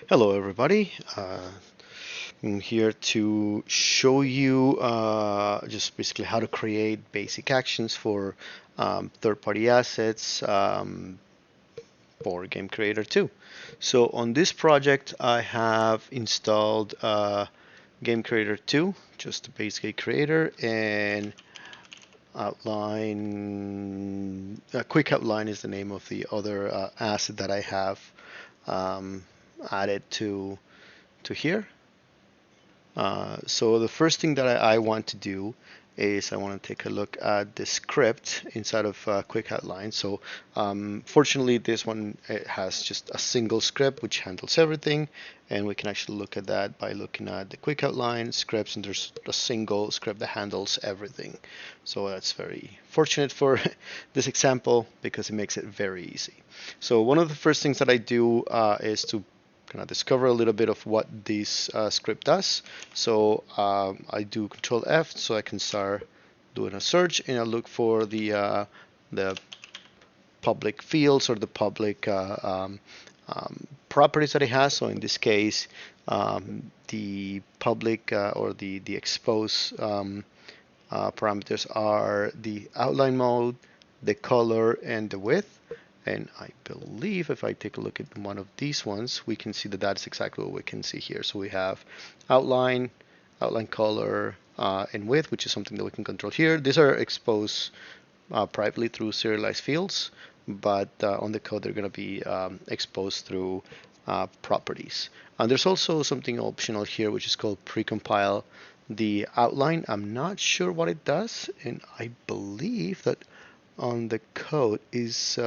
Hello everybody. I'm here to show you just basically how to create basic actions for third-party assets for Game Creator 2. So on this project I have installed Game Creator 2, just a basic creator, and outline, quick outline is the name of the other asset that I have um, added to here. So the first thing that I want to do is I want to take a look at the script inside of Quick Outline. So fortunately, this one it has just a single script which handles everything, and we can actually look at that by looking at the Quick Outline scripts, and there's a single script that handles everything. So that's very fortunate for this example because it makes it very easy. So one of the first things that I do is to kind of discover a little bit of what this script does. So I do Control F so I can start doing a search, and I look for the public fields or the public properties that it has. So in this case, the public or the expose parameters are the outline mode, the color, and the width. And I believe if I take a look at one of these ones, we can see that that's exactly what we can see here. So we have outline, outline color, and width, which is something that we can control here. These are exposed privately through serialized fields, but on the code they're going to be exposed through properties. And there's also something optional here, which is called precompile the outline. I'm not sure what it does, and I believe that on the code is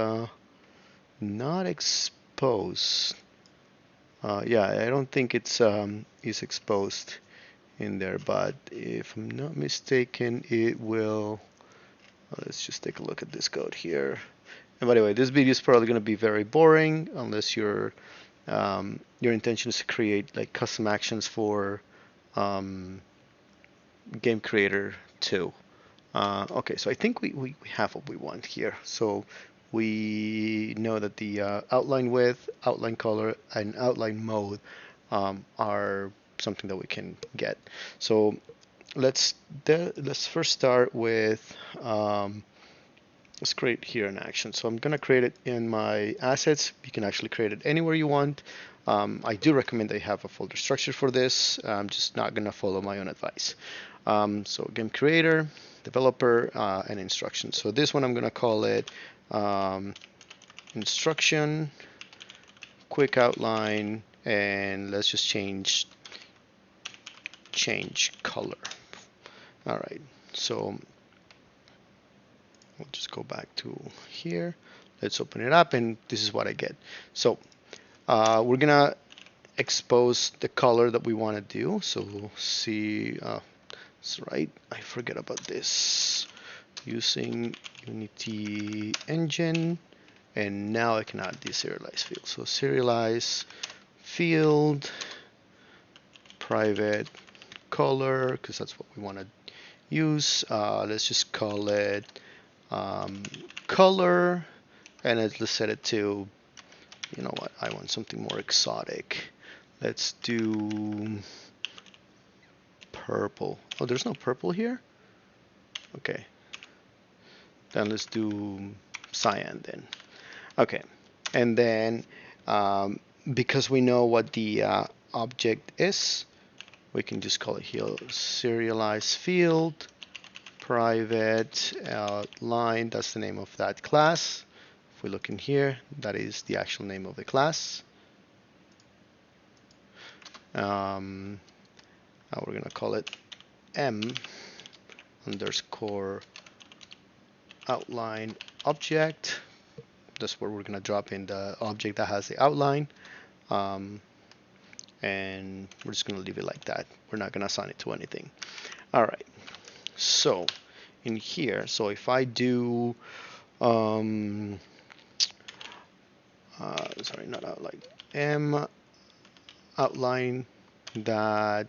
not exposed. Yeah, I don't think it's is exposed in there, but if I'm not mistaken, it will. Let's just take a look at this code here. And by the way, this video is probably going to be very boring unless your intention is to create like custom actions for Game Creator 2. Okay, so I think we have what we want here. So we know that the outline width, outline color, and outline mode are something that we can get. So let's first start with let's create here an action. So I'm gonna create it in my assets. You can actually create it anywhere you want. I do recommend that you have a folder structure for this. I'm just not gonna follow my own advice. So game creator, developer, and instructions. So this one I'm gonna call it instruction, quick outline, and let's just change color. All right, so we'll just go back to here. Let's open it up, and this is what I get. So we're gonna expose the color that we want to do. So see, that's right, I forget about this. Using Unity Engine, and now I can add the serialized field. So serialize field, private color, because that's what we want to use. Let's just call it color, and let's set it to, you know what, I want something more exotic. Let's do purple. Oh, there's no purple here? Okay. Then let's do cyan then. Okay. And then because we know what the object is, we can just call it here serialize field, private line. That's the name of that class. If we look in here, that is the actual name of the class. Now we're going to call it M underscore outline object. That's where we're going to drop in the object that has the outline. And we're just going to leave it like that. We're not going to assign it to anything. All right. So in here, so if I do, sorry, not outline, M outline that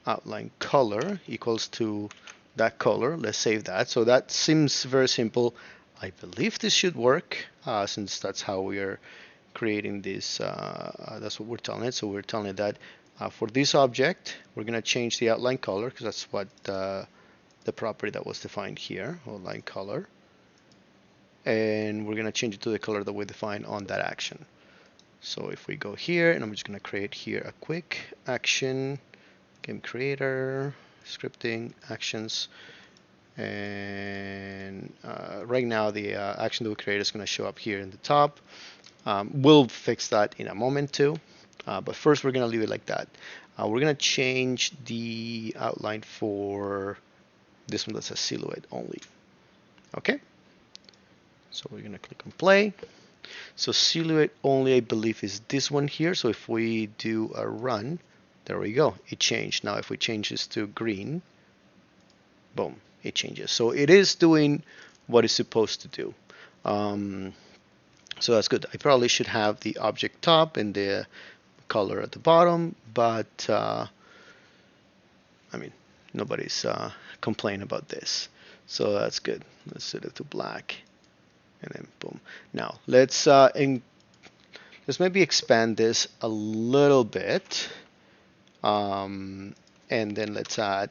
outline color equals to that color. Let's save that. So that seems very simple. I believe this should work since that's how we are creating this. That's what we're telling it. So we're telling it that for this object, we're going to change the outline color because that's what the property that was defined here, outline color. And we're going to change it to the color that we define on that action. So if we go here, and I'm just going to create here a quick action, game creator, scripting, actions, and right now the action that we create is going to show up here in the top. We'll fix that in a moment too, but first we're going to leave it like that. We're going to change the outline for this one that says silhouette only. Okay, so we're going to click on play. So silhouette only, I believe, is this one here. So if we do a run, there we go, it changed. Now if we change this to green, boom, it changes. So it is doing what it's supposed to do. So that's good. I probably should have the object top and the color at the bottom, but I mean, nobody's complaining about this. So that's good. Let's set it to black, and then boom. Now let's maybe expand this a little bit, and then let's add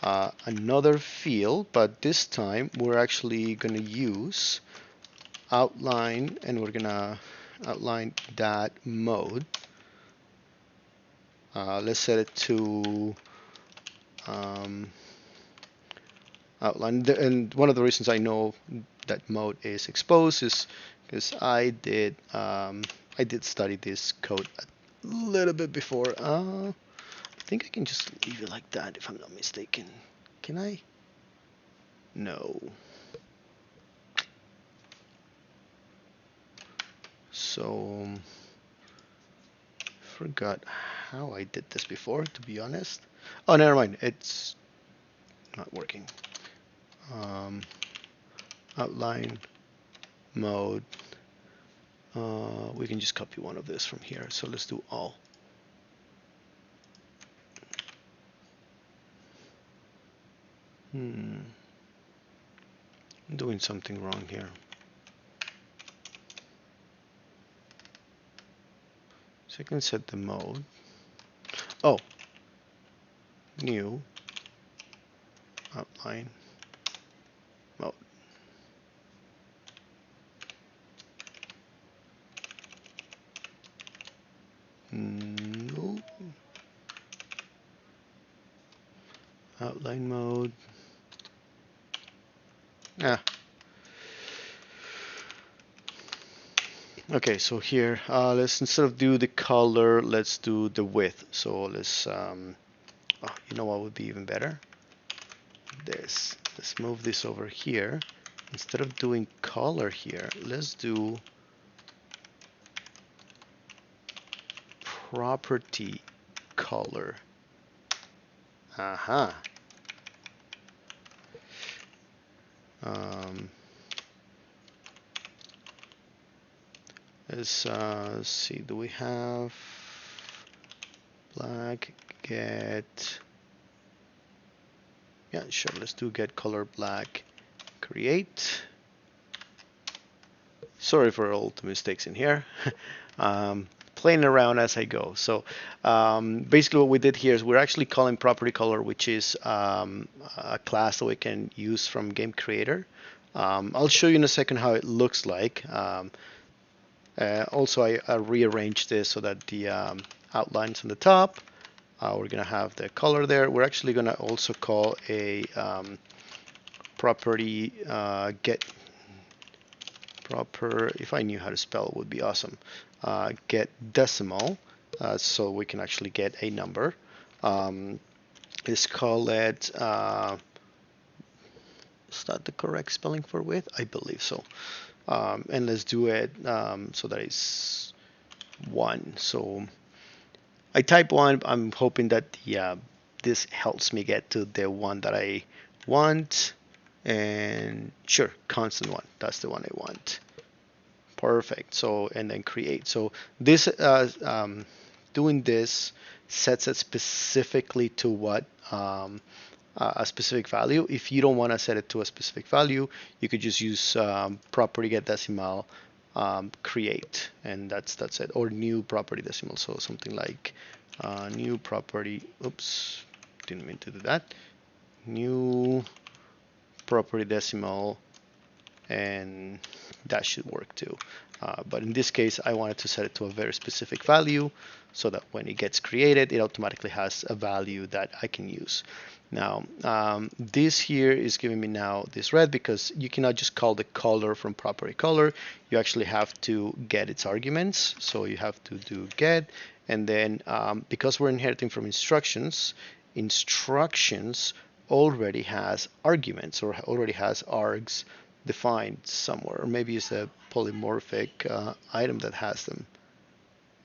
another field, but this time we're actually going to use outline, and we're going to outline that mode. Let's set it to outline. And one of the reasons I know that mode is exposed is because I did study this code a little bit before. I think I can just leave it like that if I'm not mistaken. Can I? No. So forgot how I did this before, to be honest. Oh, never mind. It's not working. Outline mode. We can just copy one of this from here. So let's do all. I'm doing something wrong here. So I can set the mode. Oh, new outline mode. No. Outline mode. Okay, so here, let's, instead of do the color, let's do the width. So let's, you know what would be even better? This. Let's move this over here. Instead of doing color here, let's do property color. Aha. Let's see, do we have black get? Yeah, sure, let's do get color black, create. Sorry for all the mistakes in here. Playing around as I go. So basically what we did here is we're actually calling property color, which is a class that we can use from game creator. I'll show you in a second how it looks like. Also, I rearranged this so that the outlines on the top, we're going to have the color there. We're actually going to also call a property get proper, if I knew how to spell it would be awesome, get decimal, so we can actually get a number. Let's call it, is that the correct spelling for width? I believe so. And let's do it so that it's 1. So I type 1. I'm hoping that this helps me get to the one that I want. And sure, constant 1. That's the one I want. Perfect. So, and then create. So this doing this sets it specifically to what a specific value. If you don't want to set it to a specific value, you could just use property get decimal create, and that's it. Or new property decimal, so something like new property. Oops, didn't mean to do that. New property decimal, and that should work too. But in this case, I wanted to set it to a very specific value so that when it gets created, it automatically has a value that I can use. Now, this here is giving me now this red because you cannot just call the color from property color. You actually have to get its arguments. So you have to do get, and then because we're inheriting from instructions, instructions already has arguments or already has args defined somewhere, or maybe it's a polymorphic item that has them.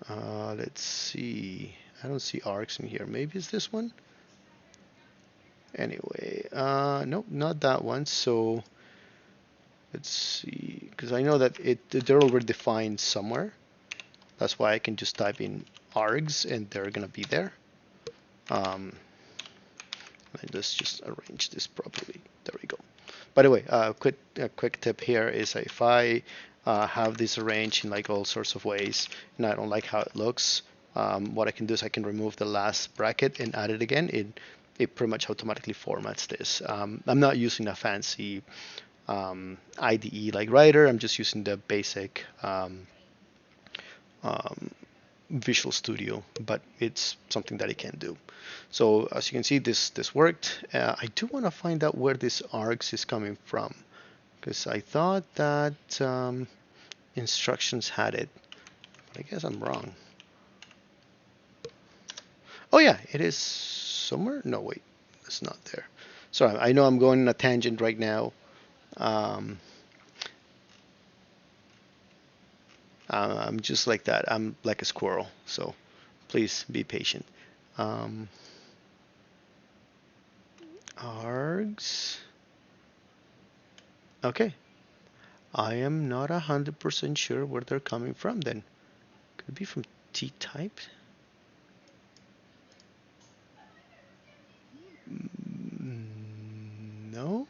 Let's see. I don't see args in here. Maybe it's this one. Anyway, nope, not that one. So let's see, because I know that they're already defined somewhere. That's why I can just type in args and they're gonna be there. Let's just arrange this properly. There we go. By the way, a quick tip here is if I have this arranged in like all sorts of ways and I don't like how it looks, what I can do is I can remove the last bracket and add it again. It pretty much automatically formats this. I'm not using a fancy IDE like Writer. I'm just using the basic Visual Studio, but it's something that it can do. So as you can see, this worked. I do want to find out where this args is coming from, because I thought that instructions had it, but I guess I'm wrong. Oh yeah, it is somewhere. No, wait, it's not there. Sorry, I know I'm going on a tangent right now. I'm just like that. I'm like a squirrel, so please be patient. Args. Okay. I am not 100% sure where they're coming from then. Could it be from T-type? No.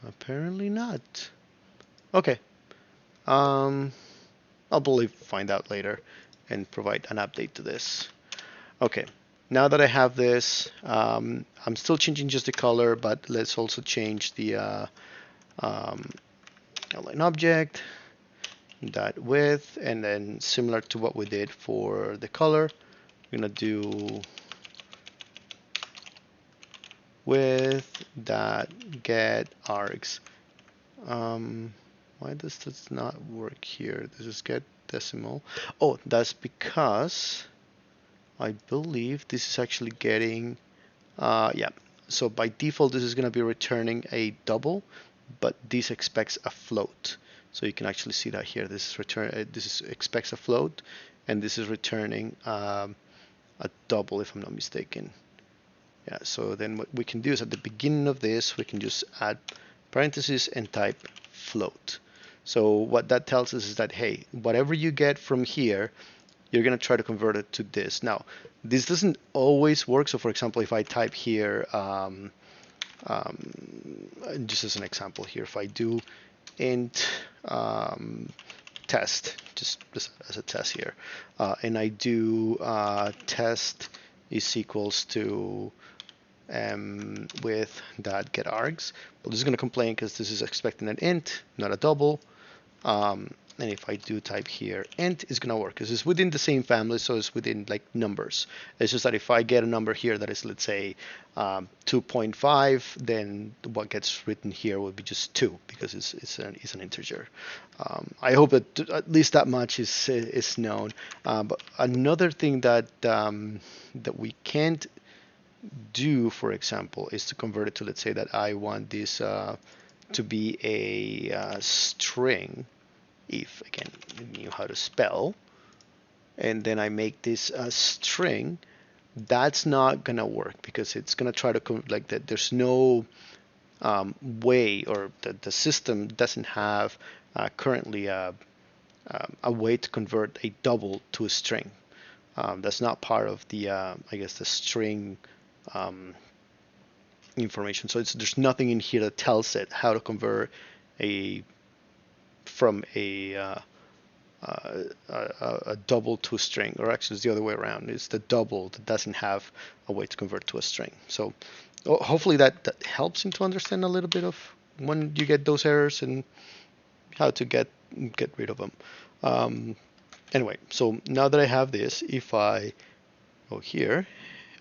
Apparently not. Okay. I'll find out later and provide an update to this. Okay. Now that I have this, I'm still changing just the color, but let's also change the outline object, that width, and then similar to what we did for the color, we're gonna do width that get args. Why does this not work here? This is get decimal. Oh, that's because I believe this is actually getting yeah. So by default, this is going to be returning a double, but this expects a float. So you can actually see that here. This is expects a float, and this is returning a double, if I'm not mistaken. Yeah. So then what we can do is at the beginning of this, we can just add parentheses and type float. So what that tells us is that hey, whatever you get from here, you're going to try to convert it to this. Now, this doesn't always work. So for example, if I type here, just as an example here, if I do int test, just as a test here, and I do test is equals to with that get args, well, this is going to complain because this is expecting an int, not a double. And if I do type here int, it's gonna work because it's within the same family, so it's within like numbers. It's just that if I get a number here that is, let's say 2.5, then what gets written here would be just 2 because it's an integer. I hope that at least that much is known. But another thing that that we can't do, for example, is to convert it to, let's say that I want this to be a string. If again I knew how to spell, and then I make this a string, that's not gonna work because it's gonna try to like that. There's no way, or the system doesn't have currently a way to convert a double to a string. That's not part of the I guess the string information. So there's nothing in here that tells it how to convert a from a double to a string, or actually it's the other way around. It's the double that doesn't have a way to convert to a string. So hopefully that helps him to understand a little bit of when you get those errors and how to get rid of them. Anyway, so now that I have this, if I go here,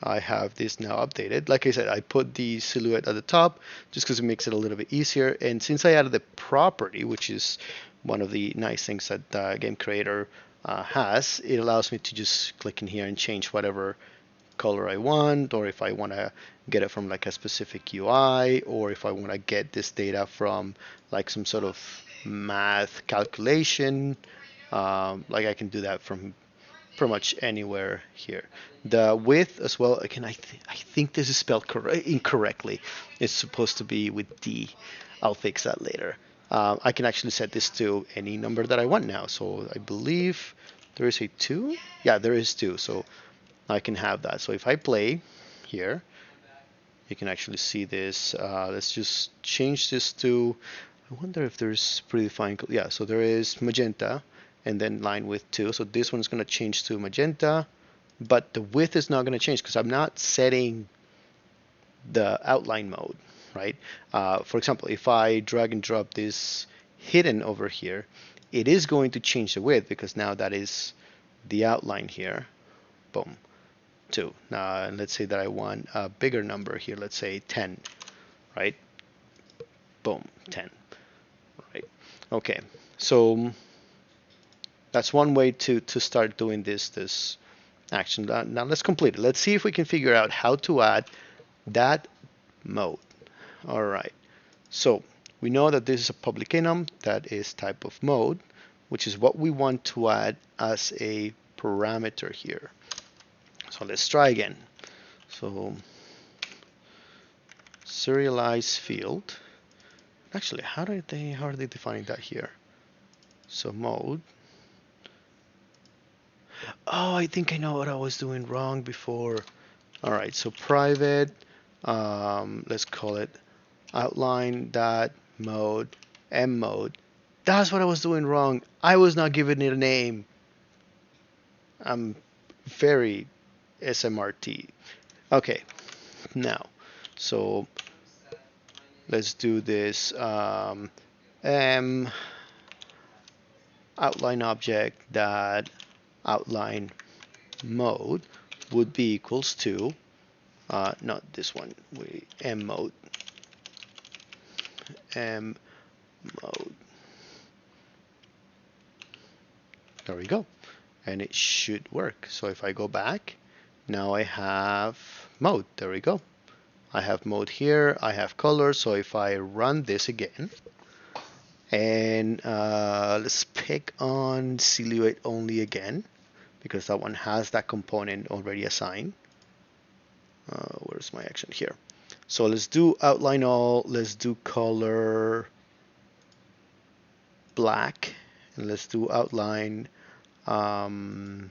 I have this now updated. Like I said, I put the silhouette at the top just because it makes it a little bit easier. And since I added the property, which is one of the nice things that Game Creator has, it allows me to just click in here and change whatever color I want, or if I want to get it from like a specific UI, or if I want to get this data from like some sort of math calculation, like I can do that from pretty much anywhere here. The width as well, again, I think this is spelled incorrectly. It's supposed to be with D. I'll fix that later. I can actually set this to any number that I want now. So I believe there is a 2. Yeah, there is 2. So I can have that. So if I play here, you can actually see this. Let's just change this to, I wonder if there's predefined. Yeah, so there is magenta and then line width 2. So this one's going to change to magenta, but the width is not going to change because I'm not setting the outline mode, right? For example, if I drag and drop this hidden over here, it is going to change the width because now that is the outline here. Boom. 2. Now let's say that I want a bigger number here. Let's say 10, right? Boom, 10, right? Okay, so that's one way to start doing this action. Now let's complete it. Let's see if we can figure out how to add that mode. All right, so we know that this is a public enum that is type of mode, which is what we want to add as a parameter here. So let's try again. So serialize field. Actually, how are they defining that here? So mode. Oh, I think I know what I was doing wrong before. All right, so private. Let's call it outline dot mode m mode. That's what I was doing wrong. I was not giving it a name. I'm very SMRT. Okay, now, so let's do this. M outline object that outline mode would be equals to not this one, m mode, m mode. There we go, and it should work. So if I go back, now I have mode. There we go. I have mode here, I have color. So if I run this again, and let's pick on silhouette only again, because that one has that component already assigned. Where's my action here? So let's do outline all, let's do color black, and let's do outline, let's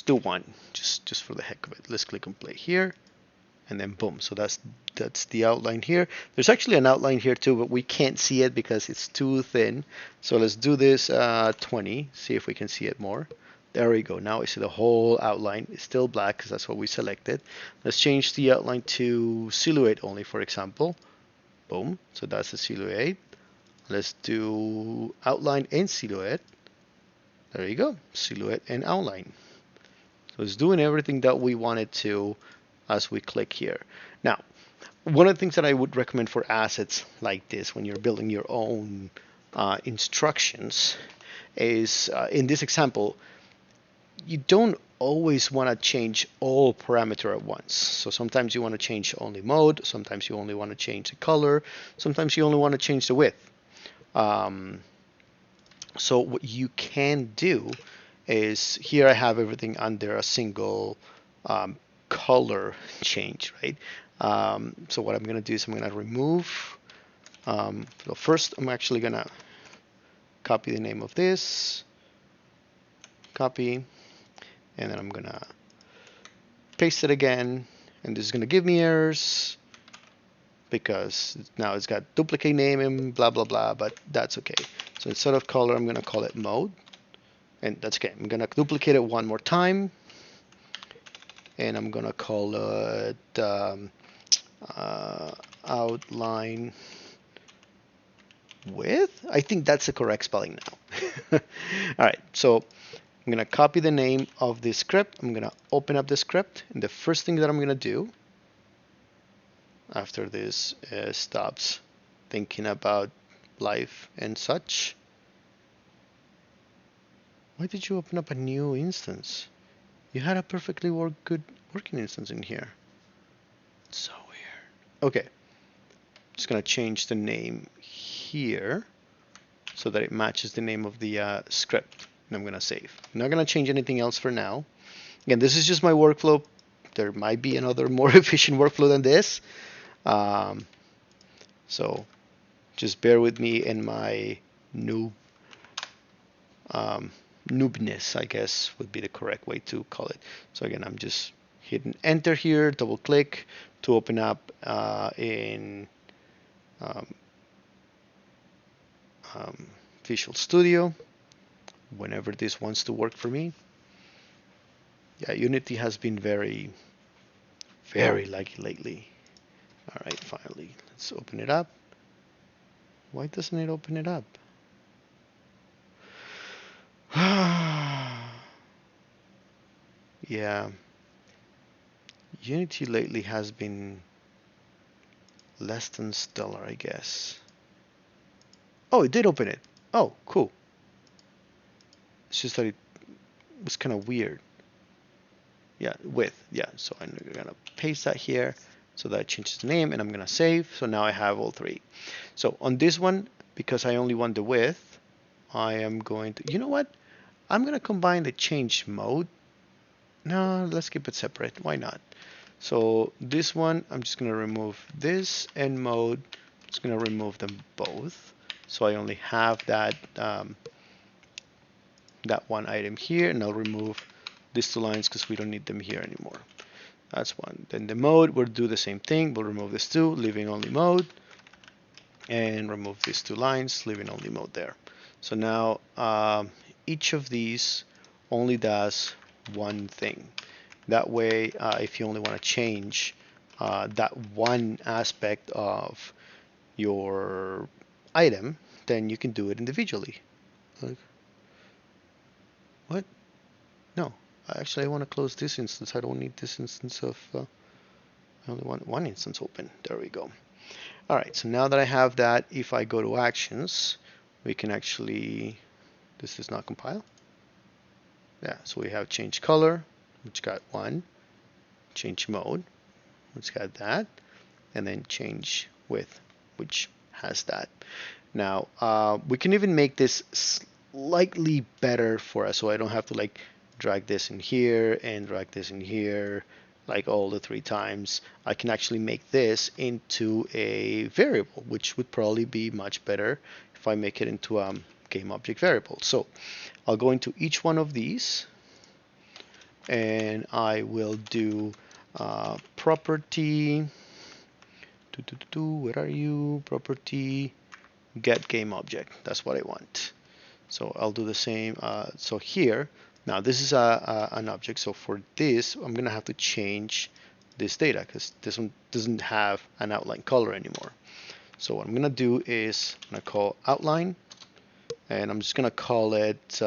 do 1, just for the heck of it. Let's click on play here, and then boom. So that's the outline here. There's actually an outline here too, but we can't see it because it's too thin. So let's do this 20, see if we can see it more. There we go. Now we see the whole outline. It's still black because that's what we selected. Let's change the outline to silhouette only, for example. Boom. So that's the silhouette. Let's do outline and silhouette. There you go. Silhouette and outline. So it's doing everything that we wanted to as we click here. Now, one of the things that I would recommend for assets like this when you're building your own instructions is, in this example, you don't always want to change all parameter at once. So sometimes you want to change only mode, sometimes you only want to change the color, sometimes you only want to change the width. So what you can do is, here I have everything under a single color change, right? So what I'm going to do is I'm going to remove, so first I'm actually going to copy the name of this, copy, and then I'm going to paste it again, and this is going to give me errors. because now it's got duplicate name and blah blah blah, but that's okay. So instead of color, I'm gonna call it mode, and that's okay. I'm gonna duplicate it one more time, and I'm gonna call it outline width. I think that's the correct spelling now. All right, so I'm gonna copy the name of the script. I'm gonna open up the script, and the first thing that I'm gonna do after this stops thinking about life and such. Why did you open up a new instance? You had a perfectly good working instance in here. It's so weird. Okay, just gonna change the name here so that it matches the name of the script, and I'm gonna save. I'm not gonna change anything else for now. Again, this is just my workflow. There might be another more efficient workflow than this. So just bear with me in my noobness, I guess would be the correct way to call it. So again, I'm just hitting enter here, double click to open up in Visual Studio whenever this wants to work for me. Yeah, Unity has been very laggy lately. All right, finally, let's open it up. Why doesn't it open it up? Yeah, Unity lately has been less than stellar, I guess. Oh, it did open it. Oh, cool. It's just that it was kind of weird. Yeah, width. Yeah, so I'm gonna paste that here so that changes the name, and I'm gonna save. So now I have all three. So on this one, because I only want the width, I am going to, you know what? I'm gonna combine the change mode. No, let's keep it separate. Why not? So this one, I'm just gonna remove this and mode. I'm just gonna remove them both. So I only have that that one item here, and I'll remove these two lines because we don't need them here anymore. That's one. Then the mode, we'll do the same thing. We'll remove this two, leaving only mode, and remove these two lines, leaving only mode there. So now each of these only does one thing. That way, if you only want to change that one aspect of your item, then you can do it individually. Like, what? No, actually I want to close this instance. I don't need this instance of, I only want one instance open. There we go. All right, so now that I have that, if I go to actions, we can actually, this does not compile. Yeah, so we have change color, which got one, change mode, which got that, and then change width, which has that. Now, we can even make this slightly better for us, so I don't have to like drag this in here and drag this in here like all the three times. I can actually make this into a variable, which would probably be much better if I make it into a game object variable. So I'll go into each one of these, and I will do property. Where are you? Property get game object. That's what I want. So I'll do the same. So here, now this is an object. So for this, I'm gonna have to change this data because this one doesn't have an outline color anymore. So what I'm gonna do is I'm gonna call outline, and I'm just gonna call it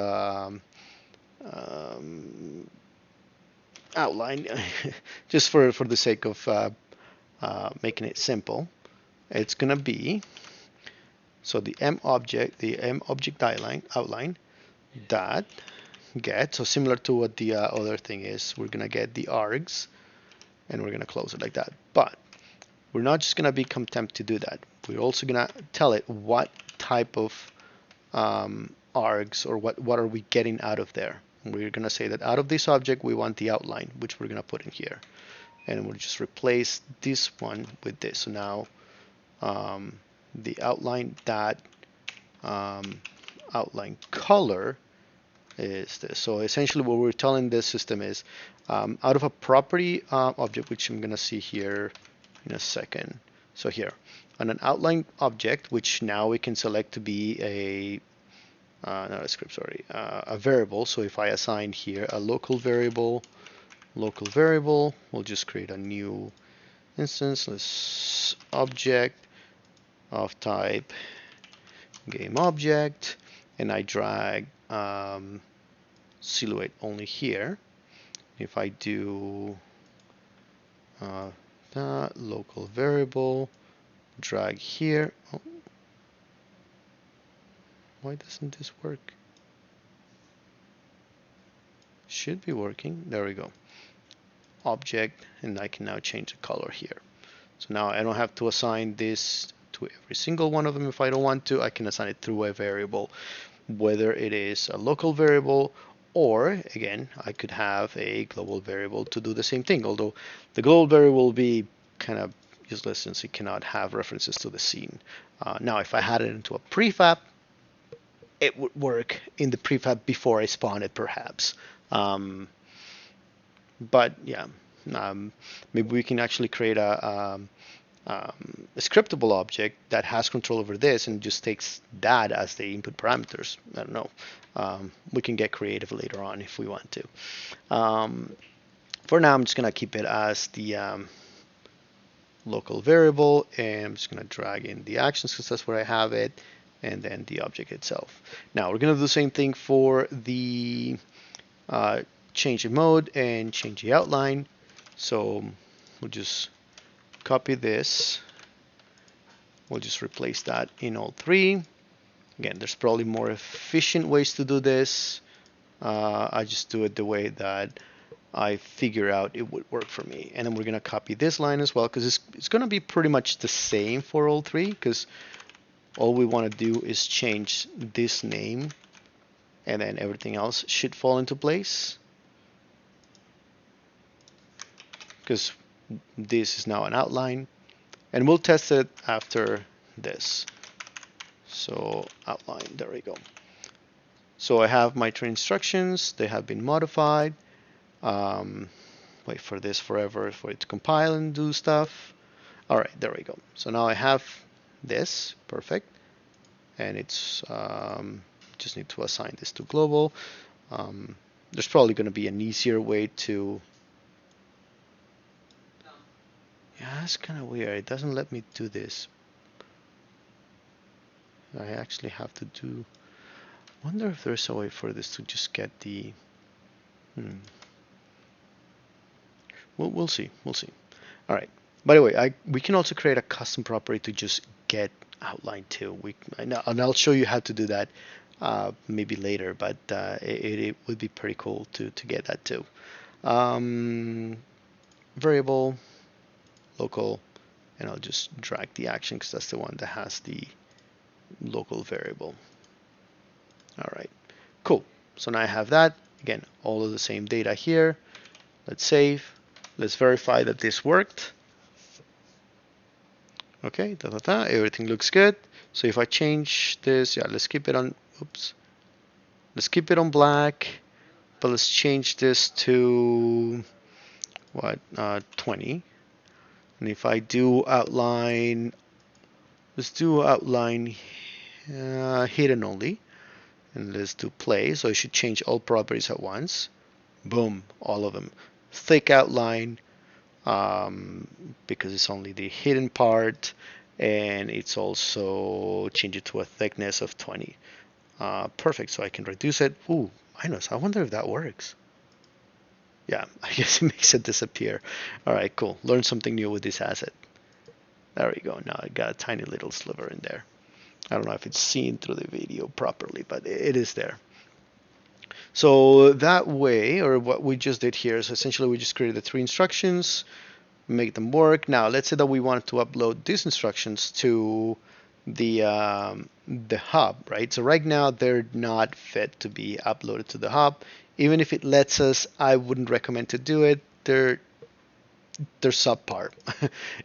outline, just for the sake of making it simple. It's gonna be, so the M object outline dot get. So similar to what the other thing is, we're gonna get the args, and we're gonna close it like that. But we're not just gonna be content to do that. We're also gonna tell it what type of args, or what are we getting out of there. And we're gonna say that out of this object we want the outline, which we're gonna put in here, and we'll just replace this one with this. So now the outline dot outline color is this. So essentially what we're telling this system is out of a property object, which I'm gonna see here in a second. So here, on an outline object, which now we can select to be not a script, sorry, a variable. So if I assign here a local variable, we'll just create a new instance. Let's object of type game object, and I drag silhouette only here. If I do that local variable, drag here. Oh, why doesn't this work? Should be working. There we go. Object, and I can now change the color here. So now I don't have to assign this to every single one of them. If I don't want to, I can assign it through a variable, whether it is a local variable, or again, I could have a global variable to do the same thing, although the global variable will be kind of useless since it cannot have references to the scene. Now, if I had it into a prefab, it would work in the prefab before I spawn it, perhaps. But yeah, maybe we can actually create a scriptable object that has control over this and just takes that as the input parameters. I don't know. We can get creative later on if we want to. For now, I'm just going to keep it as the local variable, and I'm just going to drag in the actions because that's where I have it, and then the object itself. Now we're going to do the same thing for the change in mode and change the outline. So we'll just copy this. We'll just replace that in all three. Again, there's probably more efficient ways to do this. I just do it the way that I figure out it would work for me. And then we're going to copy this line as well, because it's going to be pretty much the same for all three, because all we want to do is change this name, and then everything else should fall into place. Because this is now an outline, and we'll test it after this. So outline, there we go. So I have my three instructions. They have been modified. Wait for this forever for it to compile and do stuff. All right, there we go. So now I have this, perfect. And it's just need to assign this to global. There's probably going to be an easier way to. Yeah, that's kind of weird. It doesn't let me do this. I actually have to do. Wonder if there's a way for this to just get the. We'll see. We'll see. All right. By the way, we can also create a custom property to just get outline too. And I'll show you how to do that maybe later, but it would be pretty cool to get that too. Variable, local, and I'll just drag the action because that's the one that has the local variable. All right, cool. So now I have that. Again, all of the same data here. Let's save. Let's verify that this worked. Okay, everything looks good. So if I change this, yeah, let's keep it on, let's keep it on black, but let's change this to what, 20. And if I do outline, let's do outline hidden only, and let's do play. So I should change all properties at once. Boom, all of them. Thick outline, because it's only the hidden part, and it's also change it to a thickness of 20. Perfect, so I can reduce it. Ooh, I wonder if that works. Yeah, I guess it makes it disappear. All right, cool. Learn something new with this asset. There we go. Now I got a tiny little sliver in there. I don't know if it's seen through the video properly, but it is there. So that way, or what we just did here is essentially we just created the three instructions, make them work. Now let's say that we want to upload these instructions to the hub, right? So right now they're not fit to be uploaded to the hub. Even if it lets us, I wouldn't recommend to do it. They're subpar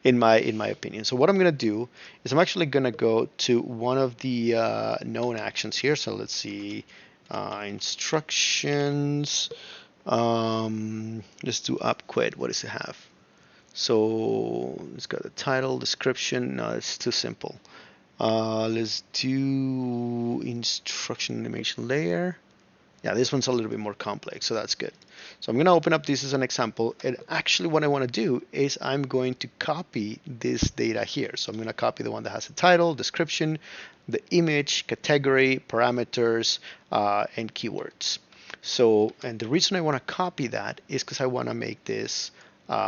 in my opinion. So what I'm gonna do is I'm actually gonna go to one of the known actions here. So let's see, instructions. Let's do up quit. What does it have? So it's got a title, description. No, it's too simple. Let's do instruction animation layer. Yeah, this one's a little bit more complex, so that's good. So I'm going to open up this as an example. And actually what I want to do is I'm going to copy this data here. So I'm going to copy the one that has a title, description, the image, category, parameters, and keywords. So, and the reason I want to copy that is because I want to make this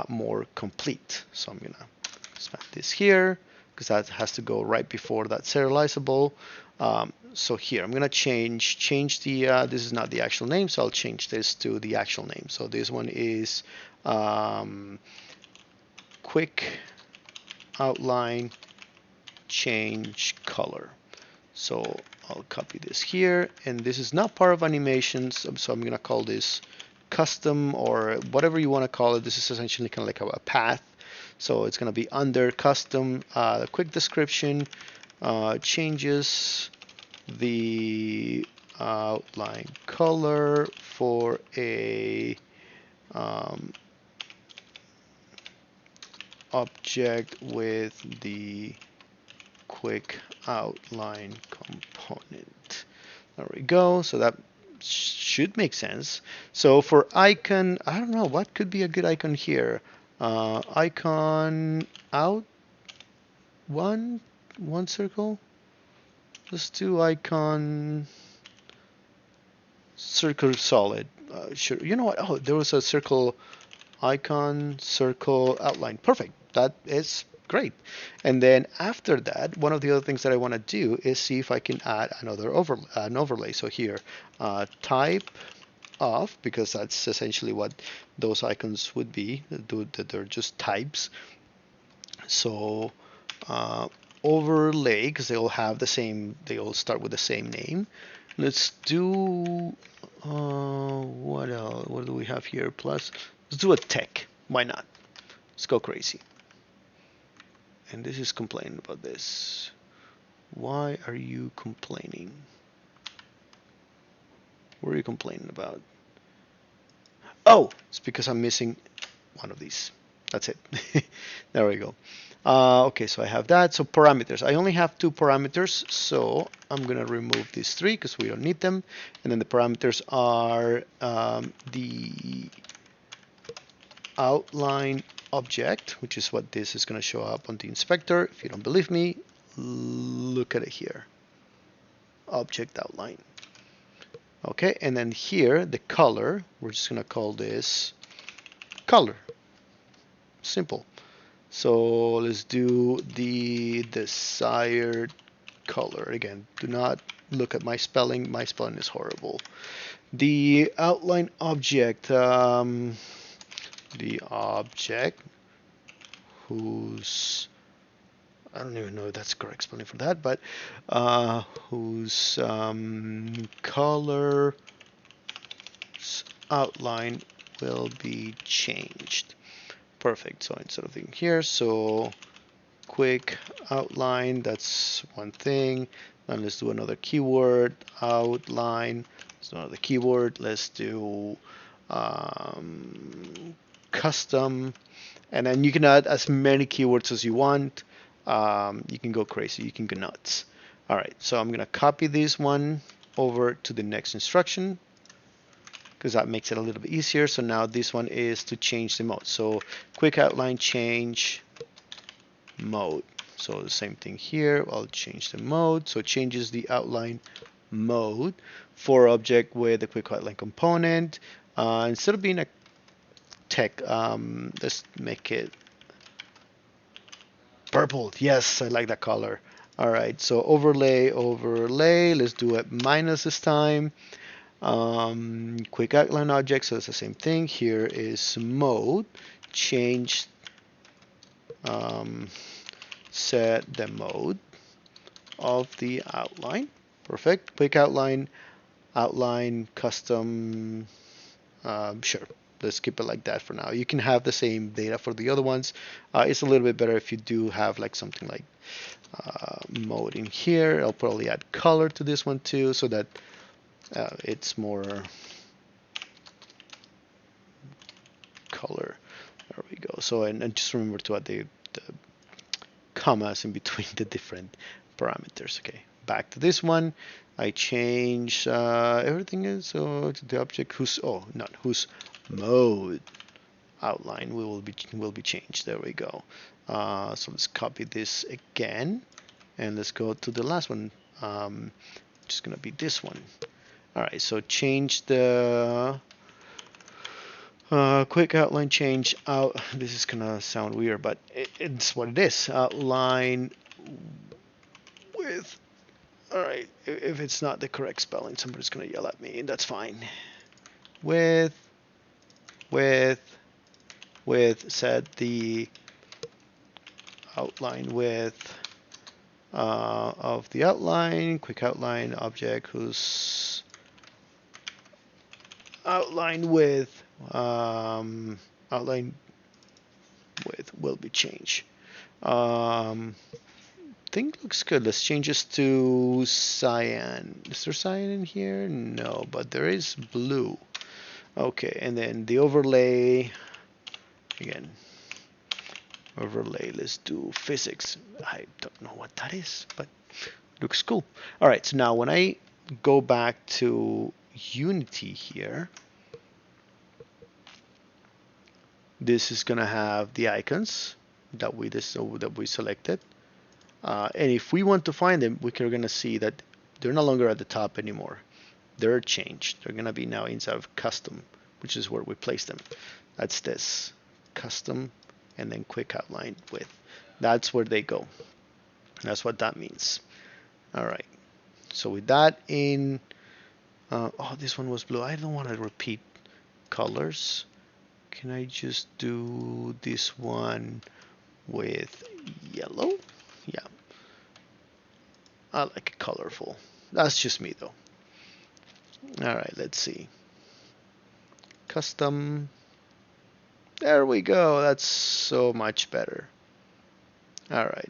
more complete. So I'm going to expand this here because that has to go right before that serializable. So here I'm going to change the this is not the actual name, so I'll change this to the actual name. So this one is quick outline change color. So I'll copy this here, and this is not part of animations, so I'm going to call this custom or whatever you want to call it. This is essentially kind of like a path. So it's going to be under custom, quick description, changes the outline color for a object with the quick outline component. There we go. So that should make sense. So for icon, I don't know what could be a good icon here. Icon out one circle. Let's do icon circle solid. Sure. You know what? Oh, there was a circle icon circle outline. Perfect. That is great. And then after that, one of the other things that I want to do is see if I can add another an overlay. So here, type of, because that's essentially what those icons would be. They're just types. So overlay, because they all have the same, they all start with the same name. Let's do what else? What do we have here? Plus, let's do a tech. Why not? Let's go crazy. And this is complaining about this. Why are you complaining? What are you complaining about? Oh, it's because I'm missing one of these. That's it. There we go. Okay, so I have that. So parameters. I only have 2 parameters, so I'm going to remove these 3 because we don't need them. And then the parameters are the outline object, which is what this is going to show up on the inspector. If you don't believe me, look at it here. Object outline. Okay, and then here, the color, we're just going to call this color. Simple. So let's do the desired color. Again, do not look at my spelling. My spelling is horrible. The outline object, the object whose, I don't even know if that's the correct spelling for that, but whose color outline will be changed. Perfect. So instead of being here, so quick outline, that's one thing. Then let's do another keyword, outline. Let's do another keyword. Let's do custom. And then you can add as many keywords as you want. You can go crazy. You can go nuts. All right. So I'm going to copy this one over to the next instruction, because that makes it a little bit easier. So now this one is to change the mode. So quick outline change mode. So the same thing here. I'll change the mode. So it changes the outline mode for object with a quick outline component. Instead of being a tech, let's make it purple. Yes, I like that color. All right, so overlay. Let's do it minus this time. Quick outline object, so it's the same thing. Here is mode, change, set the mode of the outline. Perfect. Quick outline, custom, sure. Let's keep it like that for now. You can have the same data for the other ones. It's a little bit better if you do have like something like mode in here. I'll probably add color to this one too, so that it's more color. There we go. So, and just remember to add the commas in between the different parameters. Okay, back to this one. I change everything is so to the object whose not whose mode outline will be changed. There we go. So let's copy this again, and let's go to the last one. Just gonna be this one. All right. So change the quick outline change out. This is gonna sound weird, but it's what it is. Outline with. All right. If it's not the correct spelling, somebody's gonna yell at me, and that's fine. With set the outline width of the outline, quick outline object whose outline width will be changed. Thing looks good. Let's change this to cyan. Is there cyan in here? No, but there is blue. Okay, and then the overlay again. Overlay, let's do physics. I don't know what that is, but looks cool. All right, so now when I go back to Unity here, this is gonna have the icons that we selected, and if we want to find them, we're gonna see that they're no longer at the top anymore. They're changed. They're gonna be now inside of custom, which is where we place them. That's this custom, and then quick outline width. That's where they go. That's what that means. All right. So with that in, oh, this one was blue. I don't want to repeat colors. Can I just do this one with yellow? Yeah. I like it colorful. That's just me though. All right, let's see. Custom. There we go. That's so much better. All right.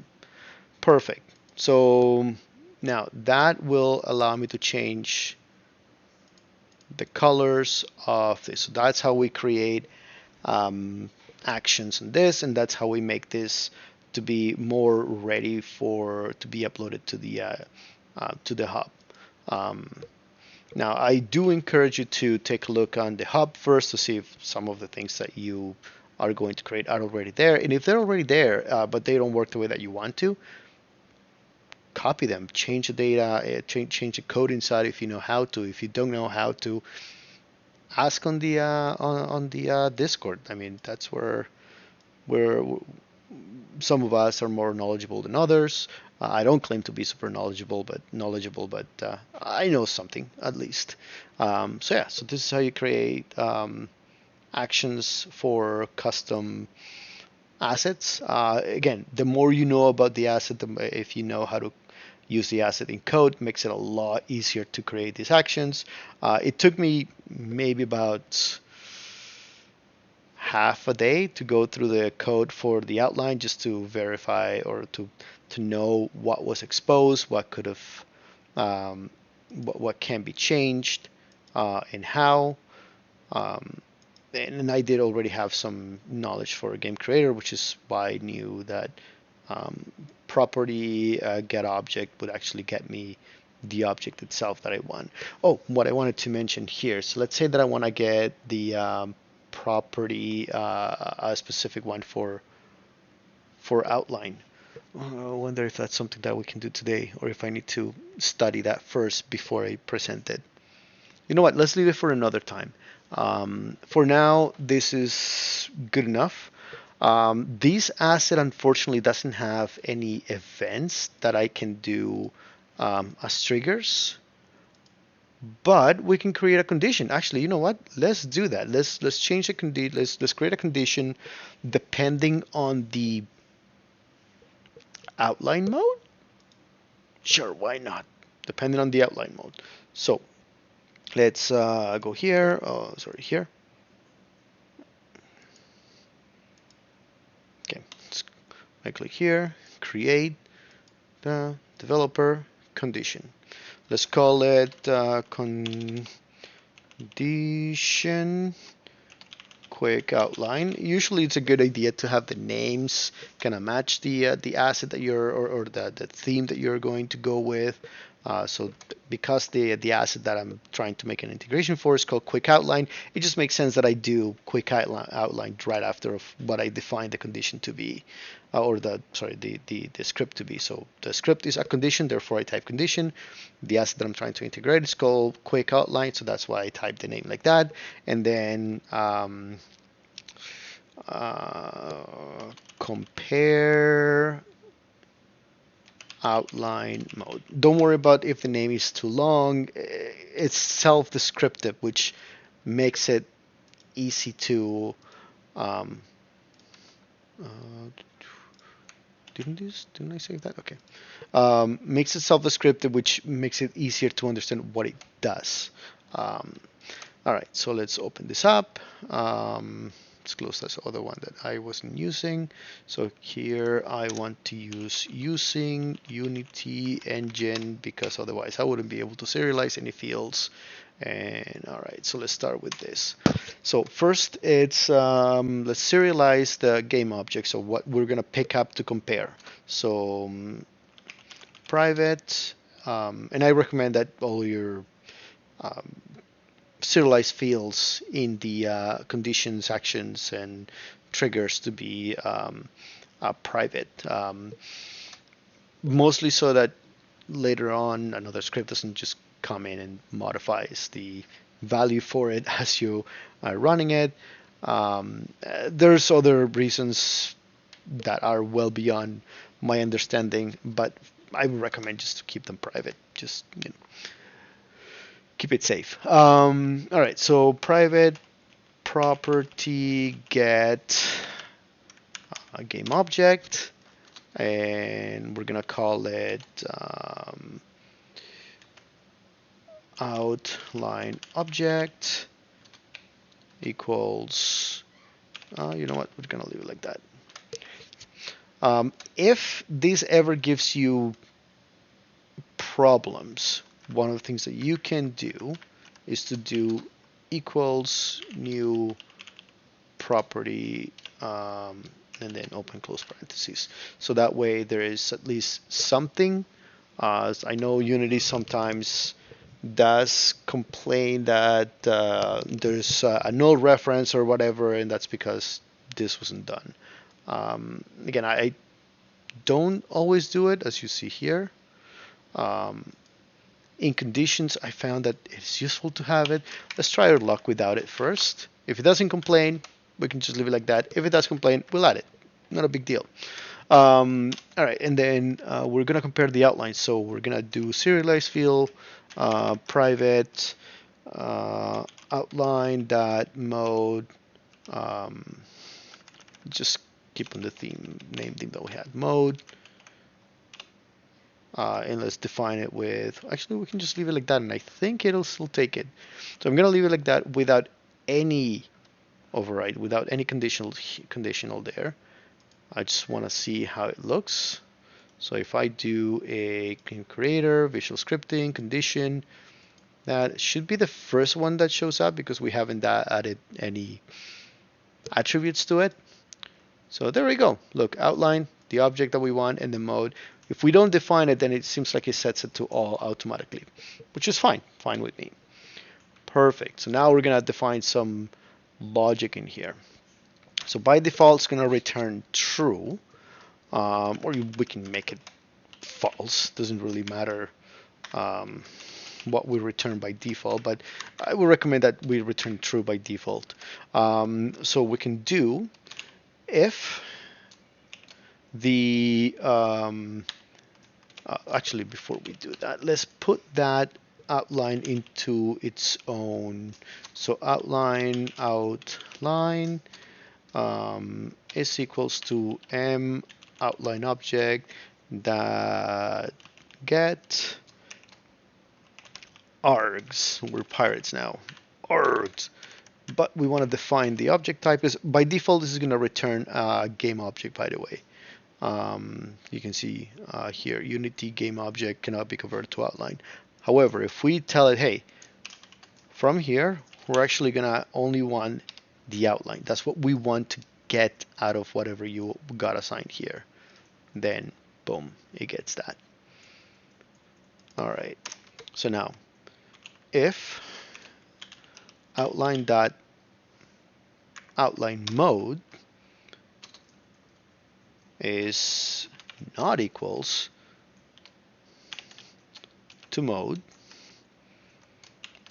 Perfect. So now that will allow me to change the colors of this. So that's how we create actions in this, and that's how we make this to be more ready to be uploaded to the hub. Now I do encourage you to take a look on the hub first to see if some of the things that you are going to create are already there, and if they're already there but they don't work the way that you want to, copy them, change the data, change the code inside if you know how to. If you don't know how to, ask on the Discord. I mean, that's where some of us are more knowledgeable than others. I don't claim to be super knowledgeable, but I know something at least. So yeah, so this is how you create actions for custom assets. Again, the more you know about the asset, if you know how to use the asset in code, makes it a lot easier to create these actions. It took me maybe about half a day to go through the code for the outline just to verify or to know what was exposed, what could have, what can be changed, and how. And I did already have some knowledge for a game creator, which is why I knew that property get object would actually get me the object itself that I want. Oh, what I wanted to mention here. So let's say that I want to get the property, a specific one for outline. I wonder if that's something that we can do today, or if I need to study that first before I present it. You know what? Let's leave it for another time. For now, this is good enough. This asset unfortunately doesn't have any events that I can do as triggers, but we can create a condition. Actually, you know what? Let's do that. Let's change the condition. Let's create a condition depending on the outline mode. Sure, why not? Depending on the outline mode. So let's go here. Oh, sorry, here. Okay, I click here, create the developer condition. Let's call it condition quick outline. Usually it's a good idea to have the names kind of match the asset that you're or the theme that you're going to go with. So because the asset that I'm trying to make an integration for is called quick outline, it just makes sense that I do quick outline right after of what I define the condition to be, or the script to be. So the script is a condition, therefore I type condition. The asset that I'm trying to integrate is called quick outline, so that's why I type the name like that. And then compare outline mode. Don't worry about if the name is too long. It's self-descriptive, which makes it easy to didn't I say that? Okay. Makes it self-descriptive, which makes it easier to understand what it does. All right, so let's open this up. Let's close this other one that I wasn't using. So here I want to use using Unity Engine because otherwise I wouldn't be able to serialize any fields. And all right, so let's start with this. So first, it's let's serialize the game object. So what we're gonna pick up to compare. So private, and I recommend that all your serialized fields in the conditions, actions, and triggers to be private. Mostly so that later on another script doesn't just come in and modifies the value for it as you are running it. There's other reasons that are well beyond my understanding, but I would recommend just to keep them private. Just keep it safe. All right, so private property get a game object, and we're gonna call it outline object equals, you know what, we're gonna leave it like that. If this ever gives you problems, one of the things that you can do is to do equals new property and then open close parentheses. So that way there is at least something. I know Unity sometimes does complain that there's a null reference or whatever, and that's because this wasn't done. Again, I don't always do it, as you see here. In conditions, I found that it's useful to have it. Let's try our luck without it first. If it doesn't complain, we can just leave it like that. If it does complain, we'll add it. Not a big deal. All right, and then we're gonna compare the outlines. So we're gonna do serialize field, private, outline dot mode. Just keep on the name theme that we had, mode. And let's define it with, actually we can just leave it like that and I think it'll still take it. So I'm gonna leave it like that without any override, without any conditional there. I just want to see how it looks. So if I do a game creator, visual scripting, condition, that should be the first one that shows up because we haven't added any attributes to it. So there we go. Look, outline, the object that we want, and the mode. If we don't define it, then it seems like it sets it to all automatically, which is fine with me. Perfect. So now we're gonna define some logic in here. So by default, it's gonna return true, or we can make it false. Doesn't really matter what we return by default, but I would recommend that we return true by default. So we can do if the actually before we do that, let's put that outline into its own. So outline is equals to m outline object that get args. We're pirates now. Args. But we want to define the object type. Is by default this is going to return a game object, by the way. You can see here, Unity game object cannot be converted to outline. However, if we tell it, hey, from here, we're actually gonna only want the outline. That's what we want to get out of whatever you got assigned here. Then, boom, it gets that. All right. So now, if outline dot outline mode is not equals to mode,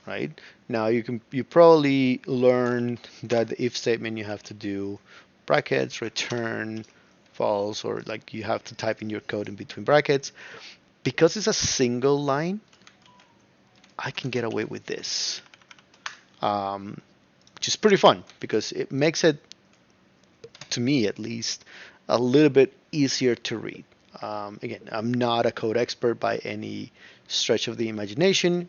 right? Now you probably learned that the if statement you have to do brackets, return false, or like you have to type in your code in between brackets. Because it's a single line, I can get away with this, which is pretty fun because it makes it, to me at least, a little bit easier to read. Again, I'm not a code expert by any stretch of the imagination.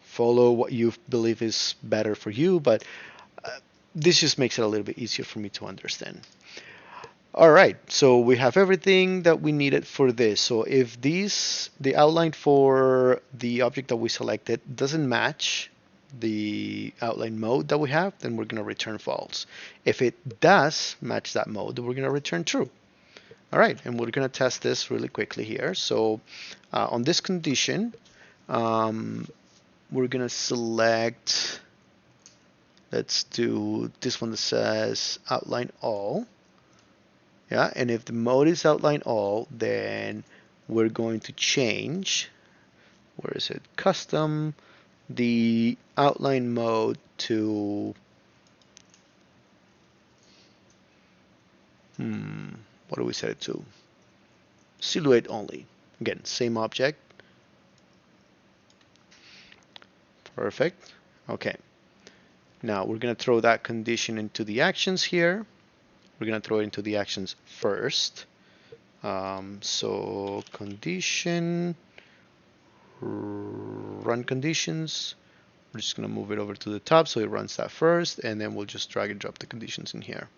Follow what you believe is better for you, but this just makes it a little bit easier for me to understand. All right, so we have everything that we needed for this. So if the outline for the object that we selected doesn't match the outline mode that we have, then we're going to return false. If it does match that mode, then we're going to return true. All right, and we're going to test this really quickly here. So on this condition, we're going to select, let's do this one that says outline all. Yeah, and if the mode is outline all, then we're going to change, where is it, custom, the outline mode to, what do we set it to? Silhouette only. Again, same object. Perfect. Okay. Now we're going to throw that condition into the actions here. We're going to throw it into the actions first. So condition, run conditions. We're just going to move it over to the top so it runs that first, and then we'll just drag and drop the conditions in here.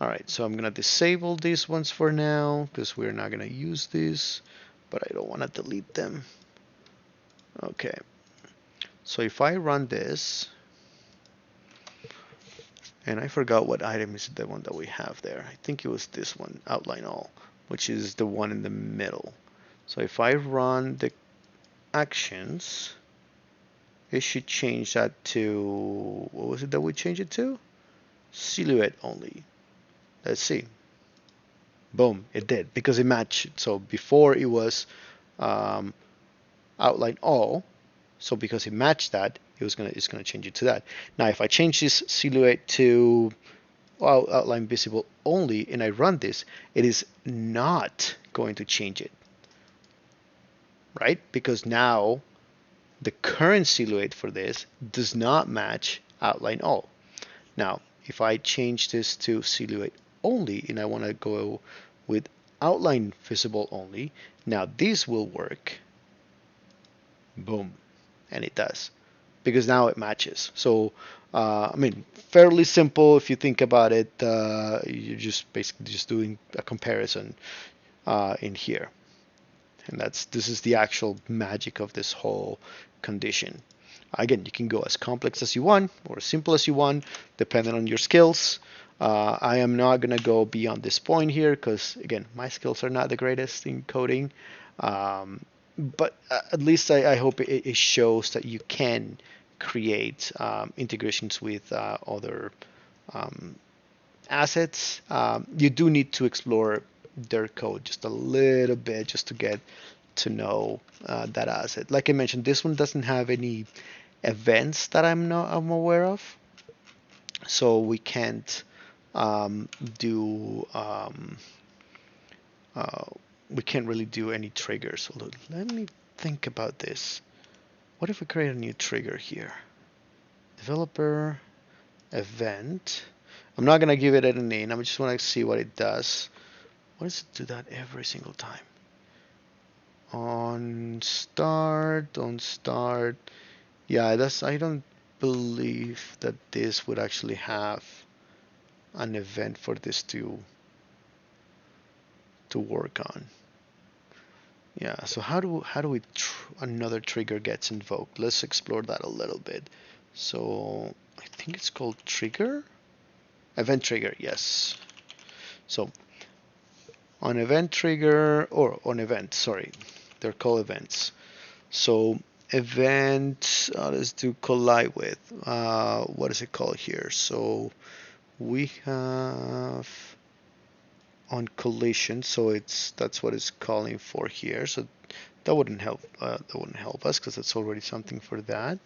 All right, so I'm going to disable these ones for now because we're not going to use these, but I don't want to delete them. Okay, so if I run this, and I forgot what item is the one that we have there. I think it was this one, outline all, which is the one in the middle. So if I run the actions, it should change that to, what was it that we changed it to? Silhouette only. Let's see. Boom, it did, because it matched. So before it was outline all, so because it matched that, it's gonna change it to that. Now if I change this silhouette to outline visible only and I run this, it is not going to change it, right? Because now the current silhouette for this does not match outline all. Now if I change this to silhouette only and I want to go with outline visible only, now this will work. Boom, and it does, because now it matches. So I mean, fairly simple if you think about it. You're just basically just doing a comparison in here, and this is the actual magic of this whole condition. Again, you can go as complex as you want or as simple as you want, depending on your skills. I am not gonna go beyond this point here because again, my skills are not the greatest in coding. But at least I hope it shows that you can create integrations with other assets. You do need to explore their code just a little bit just to get to know that asset. Like I mentioned, this one doesn't have any events that I'm aware of, so we can't do we can't really do any triggers. Let me think about this. What if we create a new trigger here? Developer event. I'm not gonna give it any name. I just want to see what it does. What does it do that every single time? On start. Yeah, I don't believe that this would actually have an event for this to work on. Yeah, so how do we another trigger gets invoked? Let's explore that a little bit. So I think it's called trigger. Event trigger, yes. So on event trigger, or on event, sorry, they're called events. So event, let's do collide with. What is it called here? So we have on collision, so that's what it's calling for here. So that wouldn't help. That wouldn't help us because that's already something for that.